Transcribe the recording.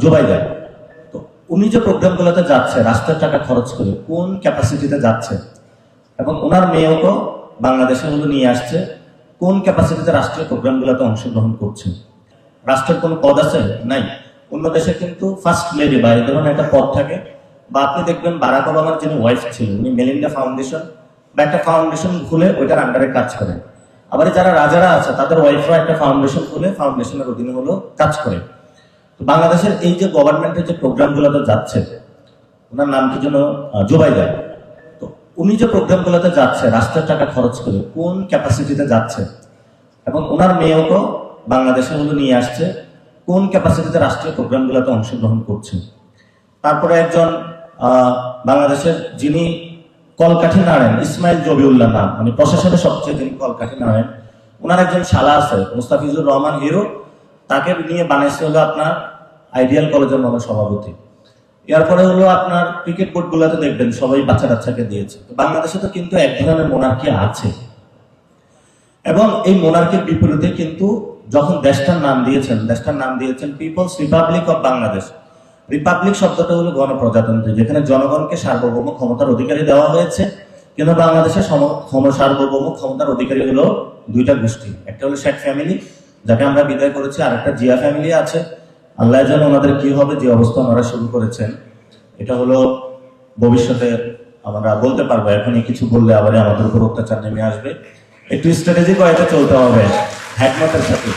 জোবাই দেয়। তো উনি যে প্রোগ্রামগুলোতে যাচ্ছে রাষ্ট্রের টাকা খরচ করে কোন ক্যাপাসিটিতে যাচ্ছে, এবং ওনার মেয়েও তো বাংলাদেশে হলো নিয়ে আসছে, কোন ক্যাপাসিটিতে রাষ্ট্রীয় প্রোগ্রামগুলোতে অংশগ্রহণ করছে। রাষ্ট্রের কোনো পদ আছে? নাই। অন্য দেশে কিন্তু ফার্স্ট লেডি বা এই ধরনের একটা পদ থাকে, বা আপনি দেখবেন বারাক ওবামার যিনি ওয়াইফ ছিলেন উনি মেলিন্ডা ফাউন্ডেশন বা একটা ফাউন্ডেশন খুলে ওইটার আন্ডারে কাজ করেন। আবার যারা রাজারা আছে তাদের ওয়াইফরা একটা ফাউন্ডেশন খুলে ফাউন্ডেশনের অধীনে হলো কাজ করে। তো বাংলাদেশের এই যে গভর্নমেন্টের যে প্রোগ্রামগুলোতে যাচ্ছে, ওনার নাম কি যেন জোবাই দেয়। তো উনি যে প্রোগ্রামগুলোতে যাচ্ছে রাষ্ট্রের টাকা খরচ করে কোন ক্যাপাসিটিতে যাচ্ছে, এবং ওনার মেয়েও তো বাংলাদেশে হলো নিয়ে আসছে, কোন ক্যাপাসিটিতে রাষ্ট্রীয় প্রোগ্রামগুলোতে অংশগ্রহণ করছে। তারপরে একজন বাংলাদেশের যিনি কলকাঠি নাড়েন, ইসমাইল জবিউল্লাহ নাম, মানে প্রশাসনের সবচেয়ে যিনি কলকাঠি নাড়েন, ওনার একজন শালা আছে মুস্তাফিজুর রহমান হিরো, তাকে নিয়ে বানাইছে হলো আপনার আইডিয়াল কলেজের মনে সভাপতি। এরপরে হলো আপনার ক্রিকেট বোর্ড গুলাতে দেখবেন সবাই বাচ্চা কাচ্চাকে দিয়েছে। বাংলাদেশে তো কিন্তু এক ধরনের মোনার্কি আছে, এবং এই মোনার্কির বিপরীতে কিন্তু যখন দেশটার নাম দিয়েছেন People's Republic of Bangladesh. Republic শব্দটা হলো গণপ্রজাতন্ত্র, যেখানে জনগণকে সার্বভৌম ক্ষমতার অধিকারী দেওয়া হয়েছে। কিন্তু বাংলাদেশের সার্বভৌম ক্ষমতার অধিকারী হলো দুইটা গোষ্ঠী, একটা হলো শেখ ফ্যামিলি যাকে আমরা বিদায় করেছি, আর একটা জিয়া ফ্যামিলি আছে। আল্লাহ জানে ওনাদের কি হবে, যে অবস্থা ওনারা শুরু করেছেন এটা হলো ভবিষ্যতে আমরা বলতে পারবো। এখনই কিছু বললে আবার আমাদের উপর অত্যাচার নেমে আসবে। একটু স্ট্র্যাটেজি করে চলতে হবে হ্যাকমতের সাথে।